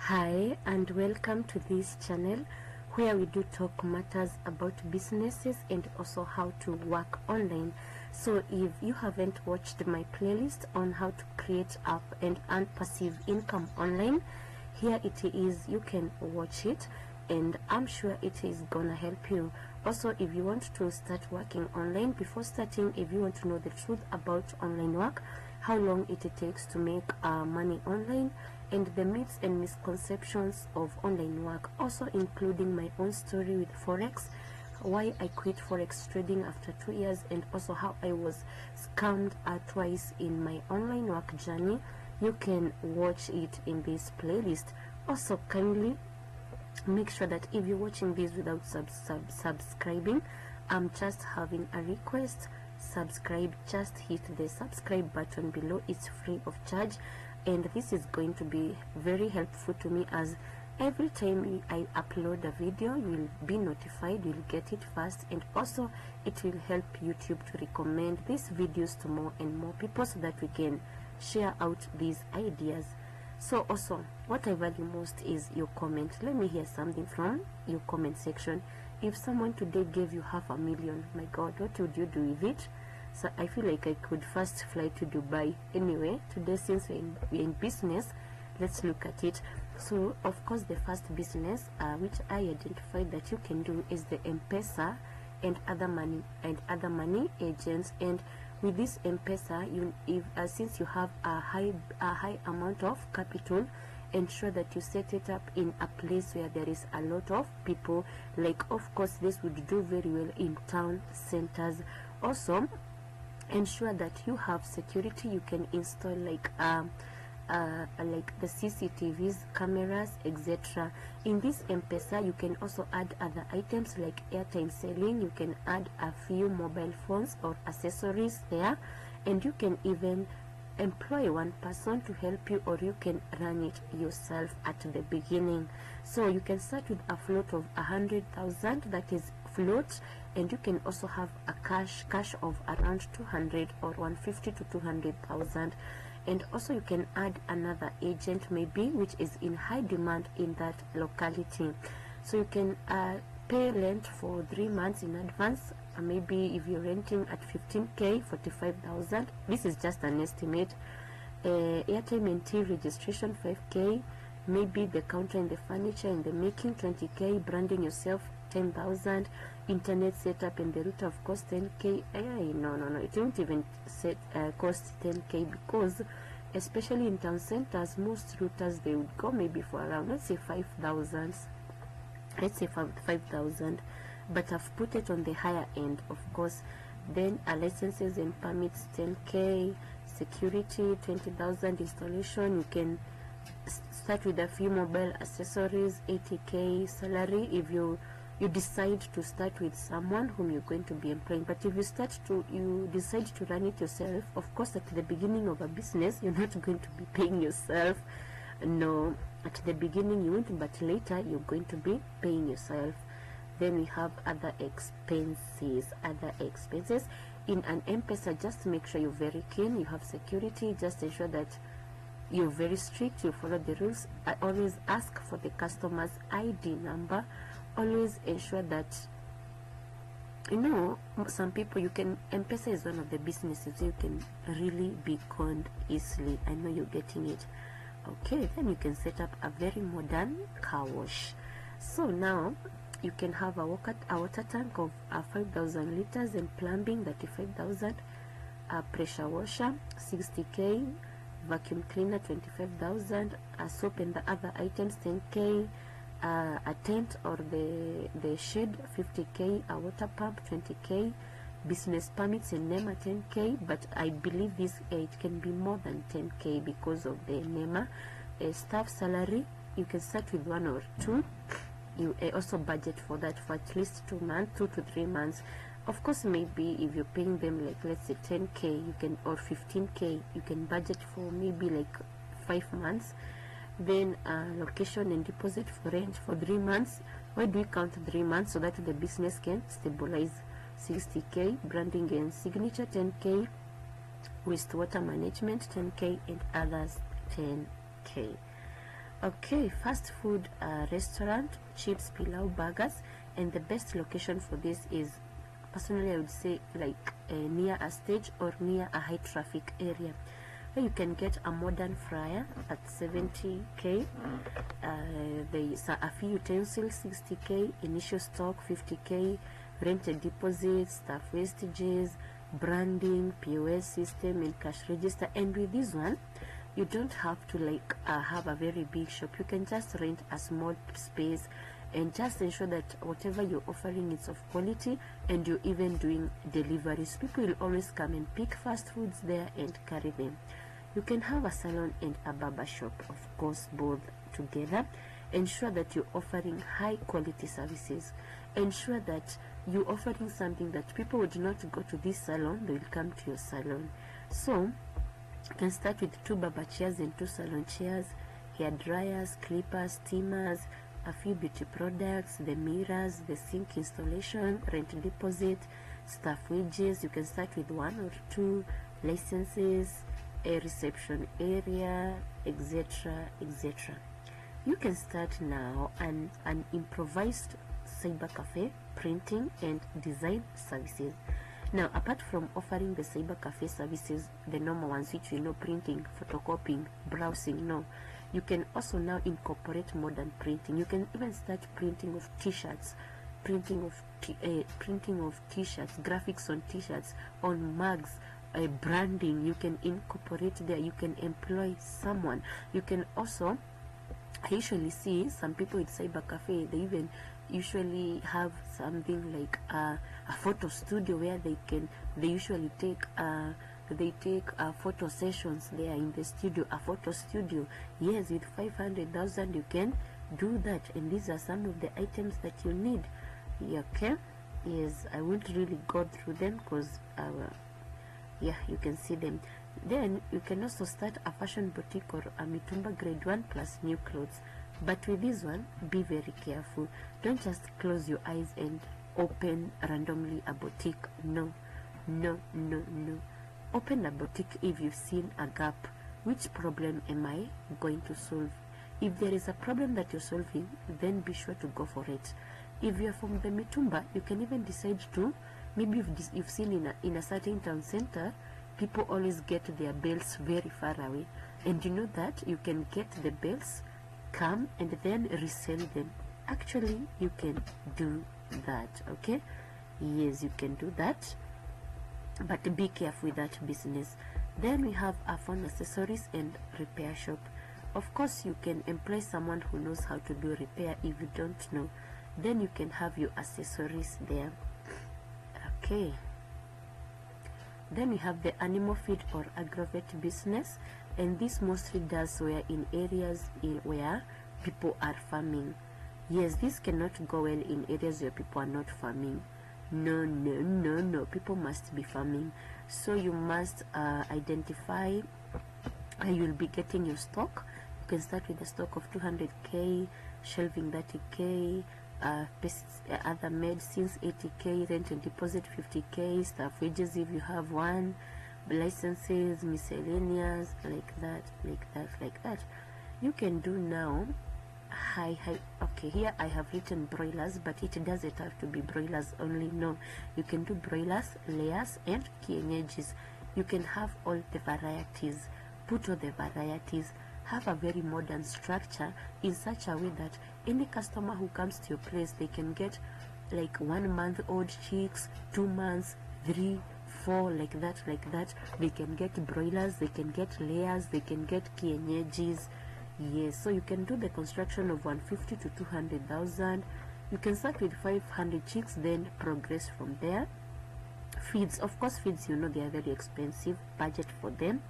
Hi and welcome to this channel where we do talk matters about businesses and also how to work online. So if you haven't watched my playlist on how to create app and earn passive income online, here it is. You can watch it and I'm sure it is gonna help you. Also, if you want to start working online, before starting, if you want to know the truth about online work, how long it takes to make money online, and the myths and misconceptions of online work, also including my own story with Forex, why I quit Forex trading after 2 years, and also how I was scammed twice in my online work journey, you can watch it in this playlist. Also, kindly make sure that if you're watching this without subscribing, I'm just having a request: subscribe. Just hit the subscribe button below. It's free of charge, and this is going to be very helpful to me, as every time I upload a video, you will be notified, you'll get it fast, and also it will help YouTube to recommend these videos to more and more people so that we can share out these ideas. So also, what I value most is your comment. Let me hear something from your comment section. If someone today gave you $500,000, my God, what would you do with it? So I feel like I could first fly to Dubai. Anyway, today, since we're in business, let's look at it. So of course, the first business which I identified that you can do is the M-Pesa and other money agents. And with this M-Pesa, since you have a high amount of capital, ensure that you set it up in a place where there is a lot of people. Like, of course, this would do very well in town centers. Also, ensure that you have security. You can install like the CCTVs, cameras, etc. In this M-Pesa, you can also add other items like airtime selling. You can add a few mobile phones or accessories there, and you can even employ one person to help you, or you can run it yourself at the beginning. So you can start with a float of 100,000, that is float, and you can also have a cash of around 200 or 150 to 200,000. And also you can add another agent maybe which is in high demand in that locality. So you can pay rent for 3 months in advance. Maybe if you're renting at 15k, 45,000. This is just an estimate. Airtime and TV registration 5k. Maybe the counter and the furniture and the making 20k. Branding yourself 10,000. Internet setup and the router of course 10k. No, it won't even cost 10k, because especially in town centers, most routers, they would go maybe for around, let's say 5,000. Let's say 5,000, but I've put it on the higher end, of course. Then licenses and permits 10k, security 20,000, installation. You can start with a few mobile accessories, 80k salary if you decide to start with someone whom you're going to be employing. But if you decide to run it yourself, of course, at the beginning of a business, you're not going to be paying yourself. No, at the beginning you won't, but later you're going to be paying yourself. Then we have other expenses. In an M-Pesa, just make sure you're very keen, you have security. Just ensure that you're very strict, you follow the rules. I always ask for the customer's ID number. Always ensure that, some people, M-Pesa is one of the businesses you can really be conned easily. I know you're getting it. Okay, then you can set up a very modern car wash. So now you can have a water tank of 5,000 liters, and plumbing 35,000, a pressure washer 60k, vacuum cleaner 25,000, a soap and the other items 10k, a tent or the shed 50k, a water pump 20k, business permits and NEMA 10k, but I believe this it can be more than 10k because of the NEMA. Staff salary, you can start with 1 or 2. You also budget for that for at least 2 to 3 months. Of course, maybe if you're paying them like, let's say 10k, you can, or 15k, you can budget for maybe like 5 months. Then location and deposit for rent for 3 months. Why do we count 3 months? So that the business can stabilize. 60k, branding and signature 10k, wastewater management 10k, and others 10k. Okay, fast food restaurant, chips, pilau, burgers, and the best location for this is, personally I would say, like near a stage or near a high traffic area. You can get a modern fryer at 70k. There is a few utensils 60k, initial stock 50k, rented deposits, staff wastages, branding, POS system, and cash register. And with this one, you don't have to like have a very big shop. You can just rent a small space and just ensure that whatever you're offering is of quality, and you're even doing deliveries. People will always come and pick fast foods there and carry them. You can have a salon and a barber shop, of course, both together. Ensure that you're offering high quality services. Ensure that you're offering something that people would not go to this salon, they will come to your salon. So you can start with 2 barber chairs and 2 salon chairs, hair dryers, clippers, steamers, a few beauty products, the mirrors, the sink installation, rent deposit, staff wages. You can start with 1 or 2 licenses, a reception area, etc., etc. You can start now an improvised cyber cafe, printing and design services. Now, apart from offering the cyber cafe services, the normal ones which you know, printing, photocopying, browsing, no, you can also now incorporate modern printing. You can even start printing of t-shirts, printing of t-shirts, graphics on t-shirts, on mugs, branding. You can incorporate there. You can employ someone. You can also, I usually see some people at cyber cafe, they even usually have something like a photo studio where they usually take photo sessions there in the studio. A photo studio, yes, with 500,000 you can do that. And these are some of the items that you need. Okay, yes, I won't really go through them because yeah, you can see them. Then you can also start a fashion boutique or a mitumba grade 1 plus new clothes. But with this one, be very careful. Don't just close your eyes and open randomly a boutique. No, no, no, no. Open a boutique if you've seen a gap. Which problem am I going to solve? If there is a problem that you're solving, then be sure to go for it. If you're from the mitumba, you can even decide to, maybe you've seen in a certain town center, people always get their belts very far away, and you know that you can get the belts, come and then resell them. Actually, you can do that. Okay, yes, you can do that, but be careful with that business. Then we have a phone accessories and repair shop. Of course, you can employ someone who knows how to do repair. If you don't know, then you can have your accessories there. Okay, then we have the animal feed or agrovet business, and this mostly does where in areas where people are farming. Yes, this cannot go well in areas where people are not farming. No, no, no, no, people must be farming. So you must identify how you'll be getting your stock. You can start with a stock of 200k, shelving 30k, other medicines 80k, rent and deposit 50k, staff wages if you have one, licenses, miscellaneous, like that. You can do now high. Okay, here I have written broilers, but it doesn't have to be broilers only. No, you can do broilers, layers, and kienyeges. You can have all the varieties, put all the varieties, have a very modern structure in such a way that any customer who comes to your place, they can get like 1 month old chicks, 2 months, 3, 4, like that. They can get broilers, they can get layers, they can get kienyeges. Yes, so you can do the construction of 150 to 200,000. You can start with 500 chicks, then progress from there. Feeds, of course, feeds, you know, they are very expensive. Budget for them.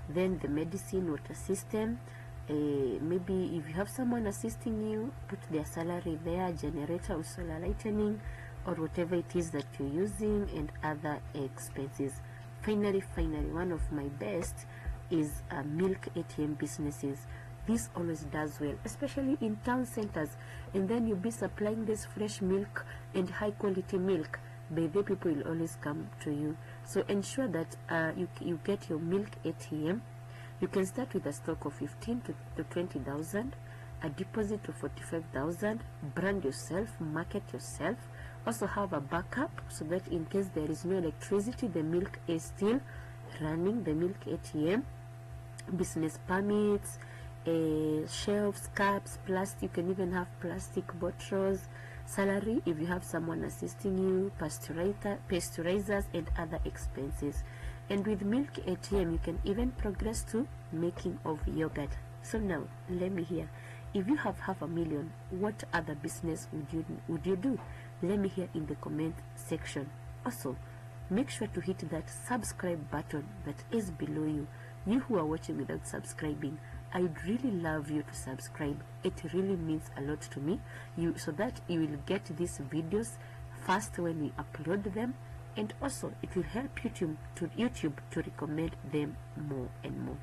Then the medicine, water system. Maybe if you have someone assisting you, put their salary there, generator or solar lightning, or whatever it is that you're using, and other expenses. Finally, one of my best is milk ATM businesses. This always does well, especially in town centers, and then you'll be supplying this fresh milk and high quality milk. By the people will always come to you. So ensure that you get your milk ATM. You can start with a stock of 15 to 20,000. a deposit of 45,000, brand yourself, market yourself, also have a backup so that in case there is no electricity, the milk is still running, the milk ATM, business permits, shelves, cups, plastic. You can even have plastic bottles, salary if you have someone assisting you, pasteurizers and other expenses. And with milk ATM you can even progress to making of yogurt. So now let me hear, if you have $500,000, what other business would you do? Let me hear in the comment section. Also, make sure to hit that subscribe button that is below you. You who are watching without subscribing, I'd really love you to subscribe. It really means a lot to me, so that you will get these videos fast when we upload them, and also it will help YouTube to recommend them more and more.